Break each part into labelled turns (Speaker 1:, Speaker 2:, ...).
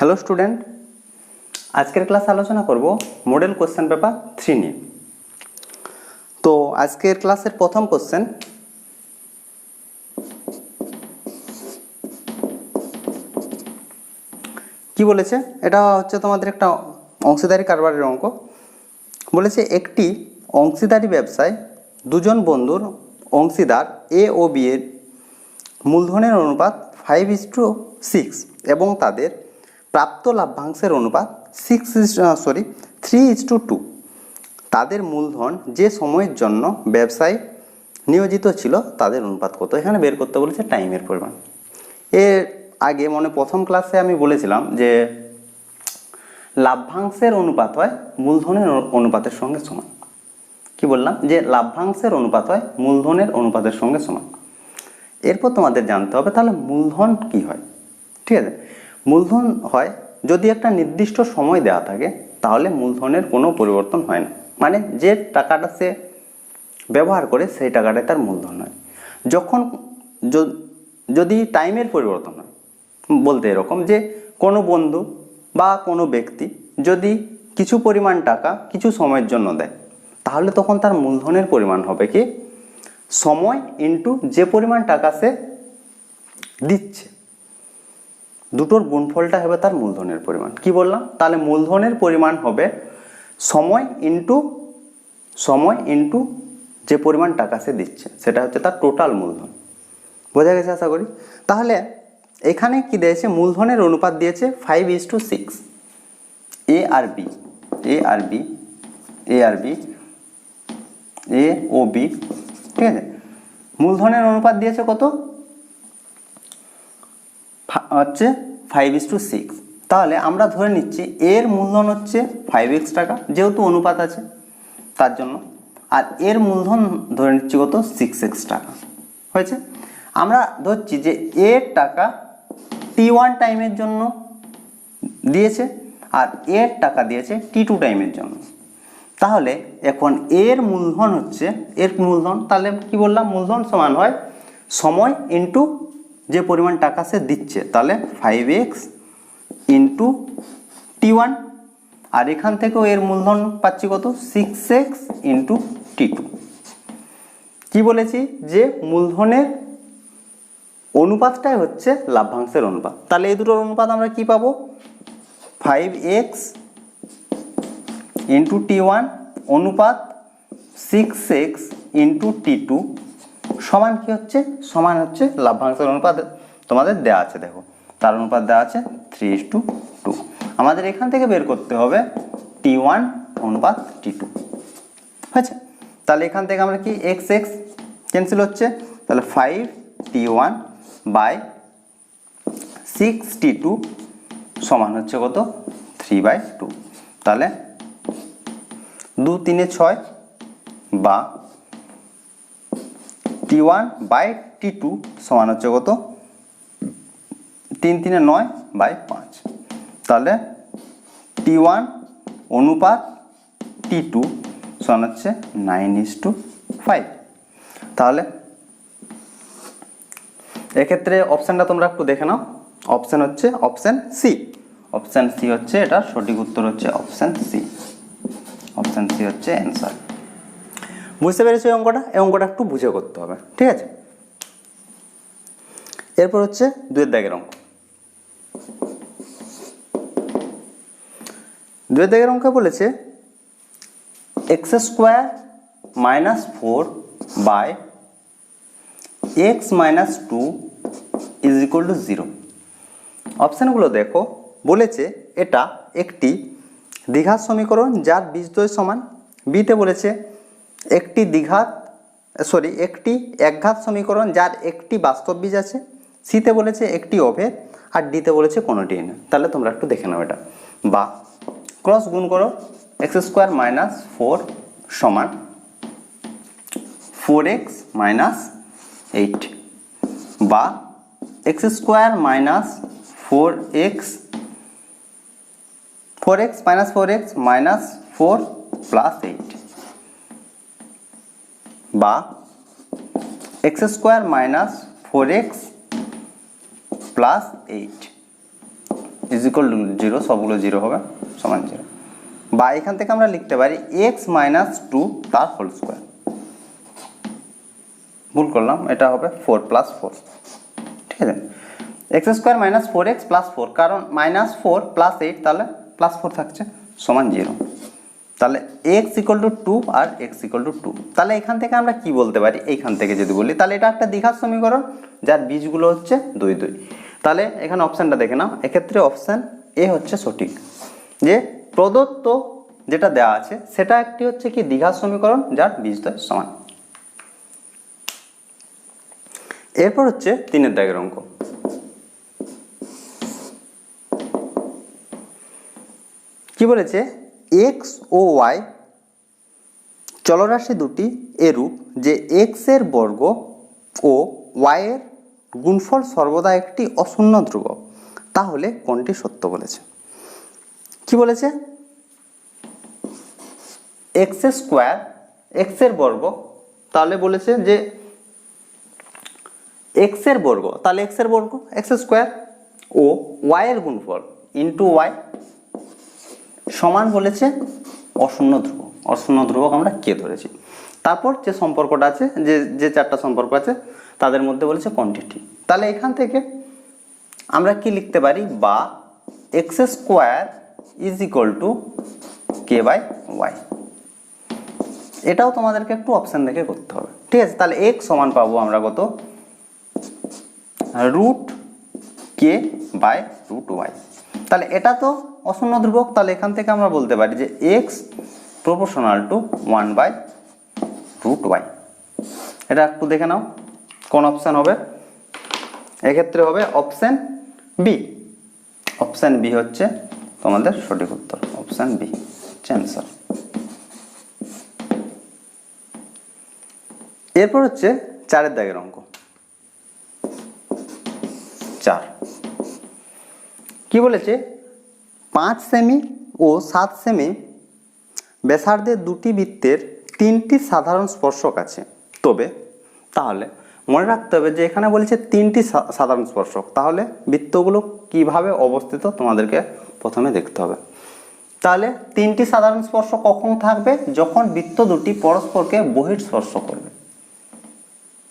Speaker 1: Hello student, আজকের class আলোচনা করব মডেল কোশ্চেন পেপার 3 নিয়ে। তো আজকের ক্লাসের প্রথম কোশ্চেন, কি বলেছে? এটা হচ্ছে তোমাদের একটা অংশীদারি কারবারের অঙ্ক। বলেছে একটি অংশীদারি ব্যবসায় দুজন বন্ধুর অংশীদার এ ও বি এর মূলধনের অনুপাত 5:6 এবং তাদের প্রাপ্ত লাভ্যাংশের অনুপাত 3:2। তাদের মূলধন যে সময়ের জন্য ব্যবসায় নিয়োজিত ছিল তাদের অনুপাত কত? এখানে বের করতে বলেছে টাইমের পরিমাণ। এর আগে প্রথম ক্লাসে আমি বলেছিলাম যে লাভ্যাংশের অনুপাত হয় মূলধনের অনুপাতের সঙ্গে সমান। কি বললাম? যে লাভ্যাংশের অনুপাত হয় মূলধনের অনুপাতের সঙ্গে সমান। এরপর তোমাদের জানতে হবে তাহলে মূলধন কি হয়। ঠিক আছে, মূলধন হয় যদি একটা নির্দিষ্ট সময় দেওয়া থাকে তাহলে মূলধনের কোনো পরিবর্তন হয় না, মানে যে টাকাটা সে ব্যবহার করে সেই টাকাটাই তার মূলধন হয়। যখন যদি টাইমের পরিবর্তন হয়, বলতে এরকম যে কোনো বন্ধু বা কোনো ব্যক্তি যদি কিছু পরিমাণ টাকা কিছু সময়ের জন্য দেয় তাহলে তখন তার মূলধনের পরিমাণ হবে কি সময় ইন্টু যে পরিমাণ টাকা সে দিচ্ছে, দুটোর গুণফলটা হবে তার মূলধনের পরিমাণ। কি বললাম? তাহলে মূলধনের পরিমাণ হবে সময় ইন্টু যে পরিমাণ টাকা সে দিচ্ছে, সেটা হচ্ছে তার টোটাল মূলধন। বোঝা গেছে আশা করি? তাহলে এখানে কি দিয়েছে? মূলধনের অনুপাত দিয়েছে 5:6। এ ও বি, ঠিক আছে, মূলধনের অনুপাত দিয়েছে কত? হচ্ছে 5:6। তাহলে আমরা ধরে নিচ্ছি এর মূলধন হচ্ছে 5x টাকা, যেহেতু অনুপাত আছে তার জন্য, আর এর মূলধন ধরে নিচ্ছি কত? 6x টাকা। হয়েছে? আমরা ধরছি যে এর টাকা t1 টাইমের জন্য দিয়েছে আর এর টাকা দিয়েছে t2 টাইমের জন্য। তাহলে এখন এর মূলধন হচ্ছে তাহলে কি বললাম? মূলধন সমান হয় সময় ইন্টু যে পরিমাণ টাকা সে দিচ্ছে, তাহলে 5x ইন্টু t1, আর এখান থেকেও এর মূলধন পাচ্ছি কত? 6x into t2। কি বলেছি? যে মূলধনের অনুপাতটাই হচ্ছে লাভ্যাংশের অনুপাত। তাহলে এই দুটোর অনুপাত আমরা কি পাবো? 5x ইন্টু t1 অনুপাত 6x ইন্টু t2 সমান কি হচ্ছে? সমান হচ্ছে লাভ্যাংশের অনুপাত তোমাদের দেওয়া আছে, দেখো তার অনুপাত দেওয়া আছে 3:2। আমাদের এখান থেকে বের করতে হবে t1 অনুপাত t2। হয়েছে? তাহলে এখান থেকে আমরা কি x ক্যান্সেল হচ্ছে, তাহলে 5t1 বাই 6t2 সমান হচ্ছে কত? 3/2। তাহলে 2 3 6 বা t1 বাই t2 সমান হচ্ছে কত? 3 3 9/5। তাহলে t1 অনুপাত t2 সমান হচ্ছে 9:5। তাহলে এক্ষেত্রে অপশানটা তোমরা একটু দেখে নাও। অপশান হচ্ছে অপশান সি। অপশান সি হচ্ছে এটার সঠিক উত্তর, হচ্ছে অপশান সি। অপশান সি হচ্ছে অ্যান্সার। বুঝতে পেরেছো এই অঙ্কটা? এই অঙ্কটা একটু বুঝে করতে হবে, ঠিক আছে? এরপর হচ্ছে 2 দাগের অঙ্ক। 2 দাগের অঙ্কে বলেছে x² - 4 বাই x - 2 = 0। অপশানগুলো দেখো। বলেছে এটা একটি দ্বিঘাত সমীকরণ যার বীজদ্বয় সমান। বিতে বলেছে একটি একটি একঘাত সমীকরণ যার একটি বাস্তব বীজ আছে। সিতে বলেছে একটি অভেদ, আর ডিতে বলেছে কোনোটিই না। তাহলে তোমরা একটু দেখে নাও এটা। বা ক্রস গুণ করো, x² - 4 সমান 4x - 8, বা x² - 4x - 4 প্লাস 8, বা x² - 4x plus 8 is equal two 0, সবগুলো 0 হবে, সমান 0। বা এখান থেকে আমরা লিখতে পারি এক্স মাইনাস 2 তার হোল স্কোয়ার। ভুল করলাম, এটা হবে 4 প্লাস 4, ঠিক আছে। X square minus 4x plus 4, কারণ মাইনাস 4 প্লাস 8 তাহলে প্লাস 4 থাকছে, সমান 0। তাহলে এক্স ইকুয়াল টু 2 আর এক্স ইকুয়াল টু 2। তাহলে এখান থেকে আমরা কি বলতে পারি, এইখান থেকে যদি বলি তাহলে এটা একটা দ্বিঘাত সমীকরণ যার বীজগুলো হচ্ছে 2 2। তাহলে এখানে অপশানটা দেখে নাও, এক্ষেত্রে অপশান এ হচ্ছে সঠিক, যে প্রদত্ত যেটা দেওয়া আছে সেটা একটি হচ্ছে কি দ্বিঘাত সমীকরণ যার বীজদ্বয় সমান। এরপর হচ্ছে 3 দাগের অঙ্ক। কি বলেছে, এক্স ও ওয়াই চলরাশি দুটি এরূপ যে এক্স এর বর্গ ও ওয়াই এর গুণফল সর্বদা একটি অশূন্য ধ্রুবক, তাহলে কোনটি সত্য বলেছে। কি বলেছে, এক্স স্কোয়ার, এক্স এর বর্গ, তাহলে বলেছে যে এক্স এর বর্গ, তাহলে এক্স এর বর্গ এক্স স্কোয়ার, ও ওয়াই এর গুণফল ইন্টু ওয়াই সমান বলেছে অশূন্য ধ্রুবক। অশূন্য ধ্রুবক আমরা কে ধরেছি। তারপর যে সম্পর্কটা আছে, যে 4টা সম্পর্ক আছে তাদের মধ্যে বলেছে কোনটি ঠিক। তাহলে এখান থেকে আমরা কি লিখতে পারি, বা x square is equal to k by y. এটাও তোমাদেরকে একটু অপশান দেখে করতে হবে, ঠিক আছে। তাহলে এক্স সমান পাবো আমরা কত, root k by root y. তাহলে এটা তো অশূন্য ধ্রুবক, তাহলে এখান থেকে আমরা বলতে পারি যে x proportional to 1 by root y. এটা একটু দেখে নাও কোন অপশান হবে, এক্ষেত্রে হবে অপশান বি। অপশান বি হচ্ছে তোমাদের সঠিক উত্তর, অপশান বি হচ্ছে অ্যান্সার। এরপর হচ্ছে 4 দাগের অঙ্ক। 4 কি বলেছে, 5 সেমি ও 7 সেমি ব্যাসার্ধের দুটি বৃত্তের 3টি সাধারণ স্পর্শক আছে, তবে তাহলে মনে রাখতে হবে যে এখানে বলেছে 3টি সাধারণ স্পর্শক, তাহলে বৃত্তগুলো কিভাবে অবস্থিত তোমাদেরকে প্রথমে দেখতে হবে। তাহলে 3টি সাধারণ স্পর্শ কখন থাকবে, যখন বৃত্ত দুটি পরস্পরকে বহিঃস্পর্শ করবে।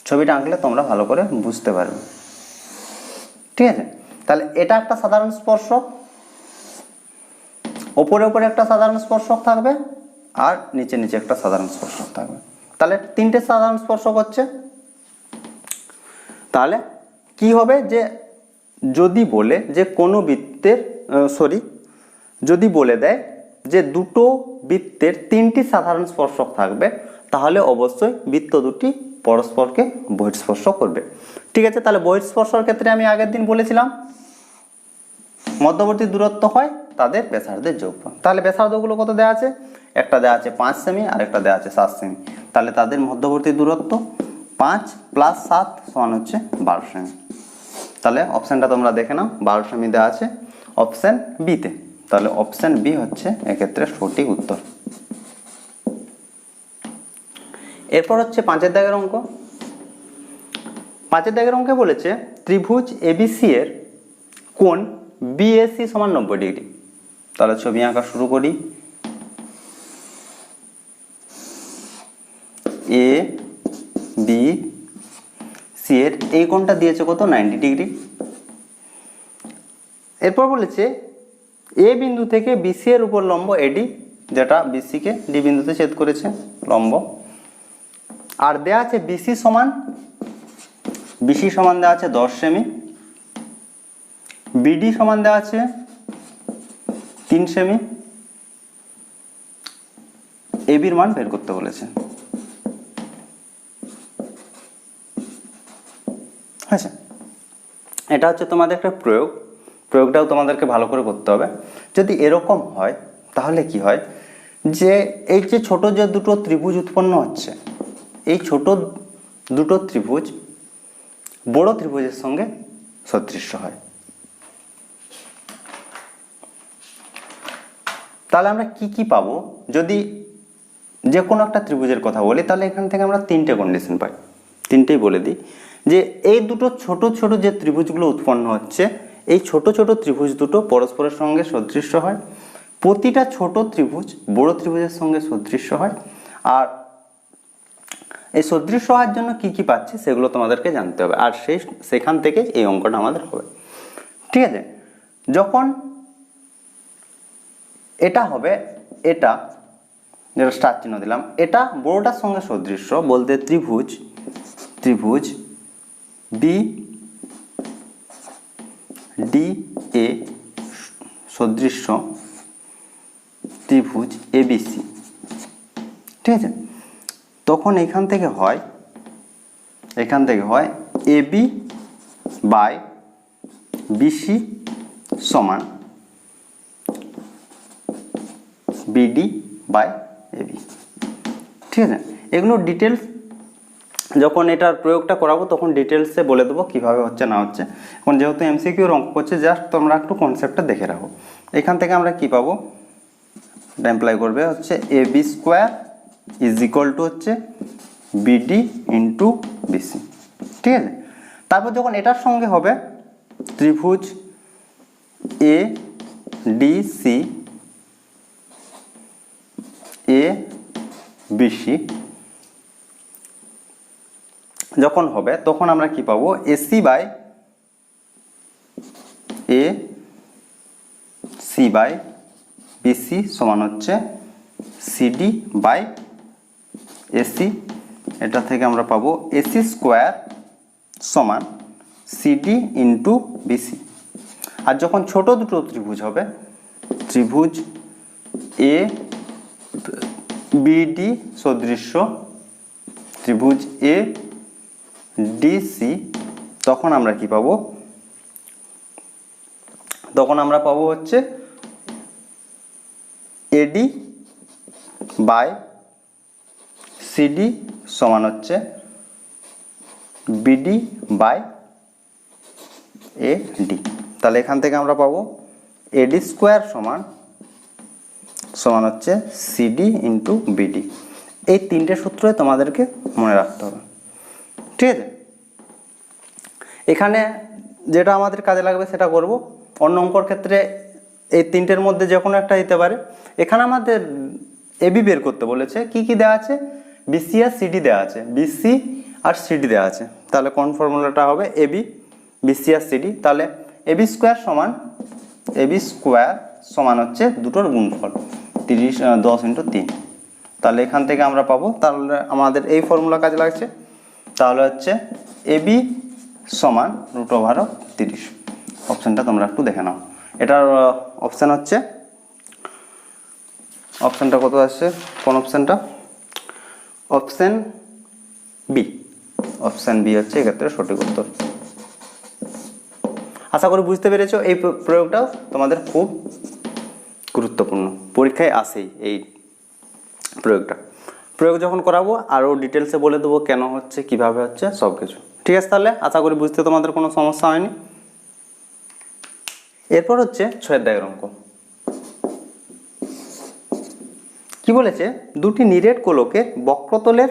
Speaker 1: ছবিটা আঁকলে তোমরা ভালো করে বুঝতে পারবে, ঠিক আছে। তাহলে এটা একটা সাধারণ স্পর্শক, ওপরে ওপরে একটা সাধারণ স্পর্শক থাকবে, আর নিচে নিচে একটা সাধারণ স্পর্শক থাকবে। তাহলে 3টে সাধারণ স্পর্শক হচ্ছে। তাহলে কি হবে, যে যদি বলে যে কোনো বৃত্তের যদি বলে দেয় যে দুটো বৃত্তের 3টি সাধারণ স্পর্শক থাকবে, তাহলে অবশ্যই বৃত্ত দুটি পরস্পরকে বহিঃস্পর্শ করবে, ঠিক আছে। তাহলে বহিঃস্পর্শের ক্ষেত্রে আমি আগের দিন বলেছিলাম মধ্যবর্তী দূরত্ব হয় তাদের ব্যাসার্ধের যোগফল। তাহলে ব্যাসার্ধগুলো কত দেওয়া আছে, একটা দেওয়া আছে 5 সেমি আর একটা দেওয়া আছে 7 সেমি। তাহলে তাদের মধ্যবর্তী দূরত্ব 5 প্লাস 7 সমান হচ্ছে 12 সেমি। তাহলে অপশানটা তোমরা দেখে নাও, 12 সেমি দেওয়া আছে অপশান বিতে। তাহলে অপশান বি হচ্ছে এক্ষেত্রে সঠিক উত্তর। এরপর হচ্ছে 5 দাগের অঙ্ক। 5 দাগের অঙ্কে বলেছে ত্রিভুজ এবিসি এর কোণ বিএসি সমান 90 ডিগ্রি। তাহলে ছবি আঁকা শুরু করি। এ বি সি এর এই কোণটা দিয়েছে কত, 90 ডিগ্রি। এরপর বলেছে এ বিন্দু থেকে বিসি এর উপর লম্ব এডি, যেটা বিসি কে ডি বিন্দুতে ছেদ করেছে লম্ব। আর দেয়া আছে বিসি সমান দেওয়া আছে 10 সেমি, বিডি সমান দেওয়া আছে 3 সেমি, এবির মান বের করতে বলেছে। আচ্ছা, এটা হচ্ছে তোমাদের একটা প্রয়োগটাও তোমাদেরকে ভালো করে করতে হবে। যদি এরকম হয় তাহলে কি হয়, যে এই যে ছোট যে দুটো ত্রিভুজ উৎপন্ন হচ্ছে, এই ছোট দুটো ত্রিভুজ বড় ত্রিভুজের সঙ্গে সদৃশ্য হয়। তাহলে আমরা কি কি পাবো, যদি যে কোনো একটা ত্রিভুজের কথা বলি, তাহলে এখান থেকে আমরা 3টে কন্ডিশন পাই। 3টেই বলে দিই, যে এই দুটো ছোট ছোট যে ত্রিভুজগুলো উৎপন্ন হচ্ছে, এই ছোট ছোট ত্রিভুজ দুটো পরস্পরের সঙ্গে সদৃশ্য হয়, প্রতিটা ছোট ত্রিভুজ বড় ত্রিভুজের সঙ্গে সদৃশ্য হয়। আর এই সদৃশ্য হওয়ার জন্য কি কি পাচ্ছি সেগুলো তোমাদেরকে জানতে হবে, আর সেখান থেকে এই অঙ্কটা আমাদের হবে। ঠিক আছে, যখন এটা হবে, এটা যেটা স্টার চিহ্ন দিলাম, এটা বড়টার সঙ্গে সদৃশ্য বলতে ত্রিভুজ বি ডি এ সদৃশ্য ত্রিভুজ এবিসি। ঠিক আছে, তখন এখান থেকে হয় এবি বাই বিসি সমান বিডি বাই এবি। ঠিক আছে, এগুলো ডিটেলস যখন এটার প্রয়োগটা করাবো তখন ডিটেলসে বলে দেবো কীভাবে হচ্ছে না হচ্ছে। এখন যেহেতু এমসিকিউর অঙ্ক করছে, জাস্ট তোমরা একটু কনসেপ্টটা দেখে রাখো। এখান থেকে আমরা কি পাবো, এটা অ্যাপ্লাই করবে হচ্ছে AB square is equal to হচ্ছে বিডি ইন্টু বিসি। ঠিক আছে, তারপর যখন এটার সঙ্গে হবে ত্রিভুজ A D C A BC যখন হবে তখন আমরা কি পাবো, AC by A C by BC সমান হচ্ছে সিডি বাই এসি। এটা থেকে আমরা পাবো এসি স্কোয়ার সমান সিডি ইন্টু বিসি। আর যখন ছোট দুটো ত্রিভুজ হবে, ত্রিভুজ এ বিডি সদৃশ্য ত্রিভুজ এ ডিসি, তখন আমরা কি পাবো, হচ্ছে এডি বাই সিডি সমান হচ্ছে বিডি বাই এডি। তাহলে এখান থেকে আমরা পাবো এডি স্কোয়ার সমান হচ্ছে সিডি ইন্টু বিডি। এই তিনটে সূত্রই তোমাদেরকে মনে রাখতে হবে। ঠিক আছে, এখানে যেটা আমাদের কাজে লাগবে সেটা করব। অন্য অঙ্কর ক্ষেত্রে এই তিনটের মধ্যে যে কোনো একটা দিতে পারে। এখানে আমাদের এবি বের করতে বলেছে, কি কি দেওয়া আছে, বিসি আর সিডি দেওয়া আছে, বিসি আর সিডি দেওয়া আছে। তাহলে কোন ফর্মুলাটা হবে, এবি বিসি আর সিডি। তাহলে এবি স্কোয়ার সমান হচ্ছে দুটোর গুণফল 10 ইন্টু 3। তাহলে এখান থেকে আমরা পাবো, তাহলে আমাদের এই ফর্মুলা কাজে লাগছে। তাহলে হচ্ছে এবি সমান √30। অপশানটা তোমরা একটু দেখে নাও। এটার অপশান হচ্ছে, অপশানটা কত আসছে, কোন অপশানটা, অপশান বি। অপশান বি হচ্ছে এক্ষেত্রে সঠিক উত্তর। আশা করি বুঝতে পেরেছো। এই প্রয়োগটাও তোমাদের খুব গুরুত্বপূর্ণ, পরীক্ষায় আসেই এই প্রয়োগ যখন করাবো আরও ডিটেলসে বলে দেবো কেন হচ্ছে, কিভাবে হচ্ছে, সব কিছু। ঠিক আছে, তাহলে আশা করি বুঝতে তোমাদের কোনো সমস্যা হয়নি। এরপর হচ্ছে 6 দাগের অঙ্ক। কি বলেছে, দুটি নিরেট গোলকের বক্রতলের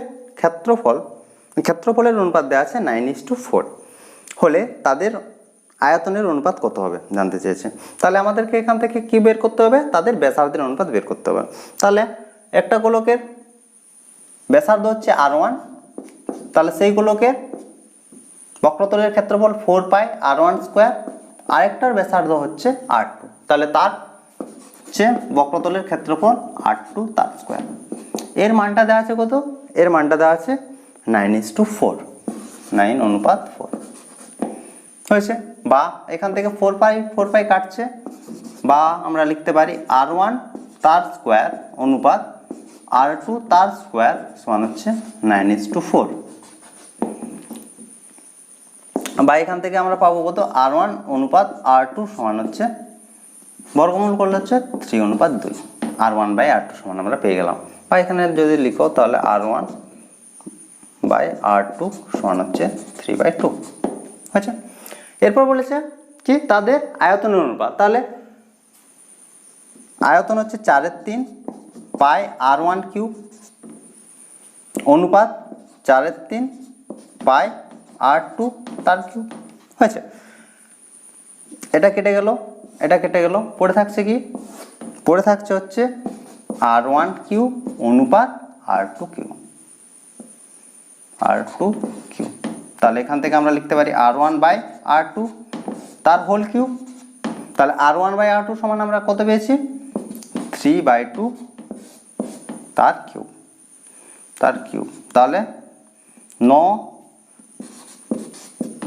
Speaker 1: ক্ষেত্রফলের অনুপাত দেওয়া আছে 9:4 হলে তাদের আয়তনের অনুপাত কত হবে জানতে চেয়েছে। তাহলে আমাদেরকে এখান থেকে কি বের করতে হবে, তাদের ব্যাসার্ধের অনুপাত বের করতে হবে। তাহলে একটা গোলকের ব্যাসার্ধ হচ্ছে R1, তাহলে সেই গোলকের বক্রতলের ক্ষেত্রফল 4 পাই R1 স্কোয়ার, আরেকটার ব্যাসার্ধ হচ্ছে R2, তাহলে তার হচ্ছে বক্রতলের ক্ষেত্রফল R2 তার স্কোয়ার। এর মানটা দেওয়া আছে কত, এর মানটা দেওয়া আছে 9:4, 9:4 হয়েছে। বা এখান থেকে 4 পাই কাটছে, বা আমরা লিখতে পারি R1 তার স্কোয়ার অনুপাত R2 তার স্কোয়ার সমান হচ্ছে 9:4। বা এখান থেকে আমরা পাবো কত, R1 অনুপাত R2 সমান হচ্ছে, বর্গমূল করলে হচ্ছে 3:2, R1 বাই R2 সমান আমরা পেয়ে গেলাম। বা এখানে যদি লিখো তাহলে R1 বাই R2 সমান হচ্ছে 3/2 আচ্ছা। এরপর বলেছে কি, তাদের আয়তনের অনুপাত। তাহলে আয়তন হচ্ছে 4/3 পাই R1 কিউব অনুপাত 4/3 পাই R2 তার কিউব হয়েছে। এটা কেটে গেল, এটা কেটে গেল, পড়ে থাকছে কি? পড়ে থাকছে হচ্ছে R1 কিউব অনুপাত R2 কিউব, R2 কিউব। তাহলে এখান থেকে আমরা লিখতে পারি R1 বাই R2 তার হোল কিউব। তাহলে R1 বাই R2 সমান আমরা কত পেয়েছি? 3/2 তার কিউব, তার কিউব। তাহলে 9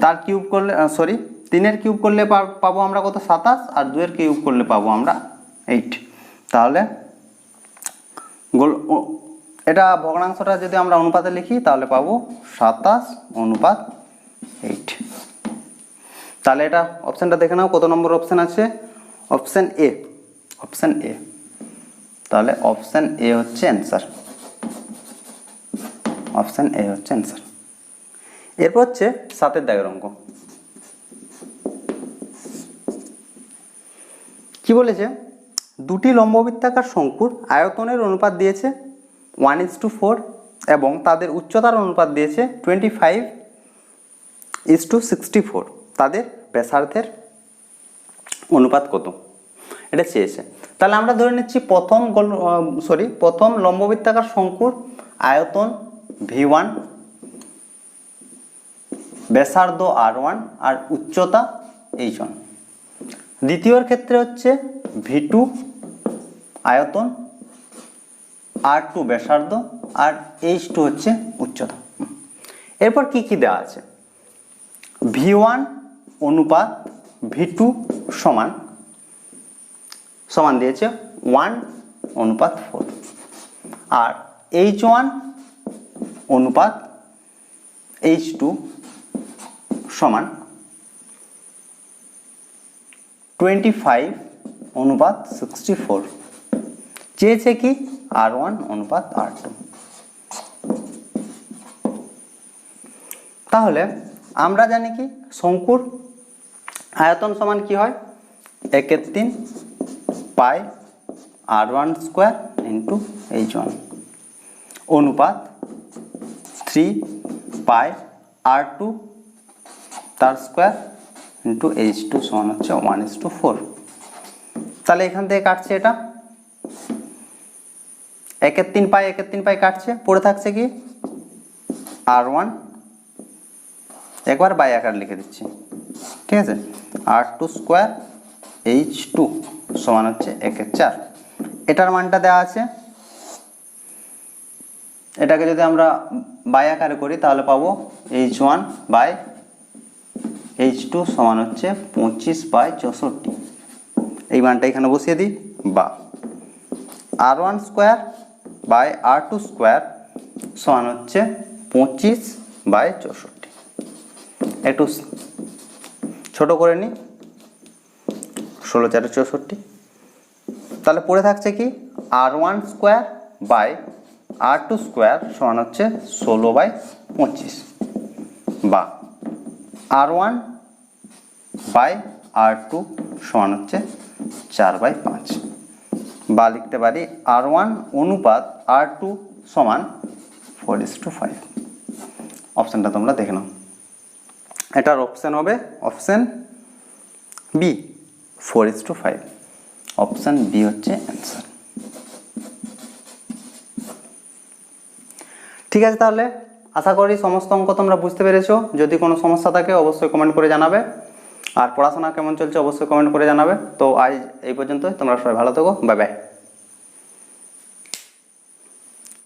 Speaker 1: তার কিউব করলে, সরি 3-এর কিউব করলে পাবো আমরা কত? 27, আর 2-এর কিউব করলে পাবো আমরা 8। তাহলে এটা ভগ্নাংশটা যদি আমরা অনুপাতে লিখি তাহলে পাবো 27/8। তাহলে এটা অপশানটা দেখে নাও কত নম্বর অপশান আছে? Option A, option A. তাহলে অপশান এ হচ্ছে অ্যান্সার, অপশান এ হচ্ছে অ্যান্সার। এরপর হচ্ছে 7-এর দাগের অঙ্ক। কি বলেছে? দুটি লম্ববৃত্তাকার শঙ্কুর আয়তনের অনুপাত দিয়েছে 1:4 এবং তাদের উচ্চতার অনুপাত দিয়েছে 25:64। তাদের ব্যাসার্ধের অনুপাত কত? এটা চেয়েছে। তাহলে আমরা ধরে নিচ্ছি প্রথম লম্ববৃত্তাকার শঙ্কুর আয়তন V1, ব্যাসার্ধ R1 আর উচ্চতা H1। দ্বিতীয়র ক্ষেত্রে হচ্ছে V2 আয়তন, R2 ব্যাসার্ধ আর H2 হচ্ছে উচ্চতা। এরপর কি কি দেওয়া আছে? V1 অনুপাত V2 সমান দিয়েছে 1:4 আর H1 অনুপাত H2 সমান 25:64। চেয়েছে কি? R1 অনুপাত R2। তাহলে আমরা জানি কি শঙ্কুর আয়তন সমান কি হয়? 1/3 পাই R1 স্কোয়ার ইন্টু H1 অনুপাত 3 পাই R2 তার স্কোয়ার ইন্টু H2 সমান হচ্ছে 1:4। তাহলে এখান থেকে কাটছে এটা 1/3 পাই, 1/3 পাই কাটছে, পড়ে থাকছে কি? R1 একবার বাই আকার লিখে দিচ্ছি, ঠিক আছে? R2 স্কোয়ার H2 সমান হচ্ছে 1/4। এটার মানটা দেওয়া আছে, এটাকে যদি আমরা বাই আকারে করি তাহলে পাবো H1 বাই H2 সমান হচ্ছে 25/64। এই মানটা এখানে বসিয়ে দিই, বা R1 square by R2 square সমান হচ্ছে 25/64। একটু ছোট করে নিই, 16×4 = 64। তাহলে পড়ে থাকছে কি? R1 square by R2 square সমান হচ্ছে 16/25, বা R1 বাই R2 সমান হচ্ছে 4/5, বা লিখতে পারি R1 অনুপাত R2 সমান 4:5। অপশানটা তোমরা দেখে নাও। এটার অপশান হবে অপশান বি, 4:5। অপশান বি হচ্ছে অ্যান্সার। ঠিক আছে, তাহলে আশা করি সমস্ত অঙ্ক তোমরা বুঝতে পেরেছো। যদি কোনো সমস্যা থাকে অবশ্যই কমেন্ট করে জানাবে, আর পড়াশোনা কেমন চলছে অবশ্যই কমেন্ট করে জানাবে। তো আজ এই পর্যন্তই, তোমরা সবাই ভালো থেকো, বাই বাই।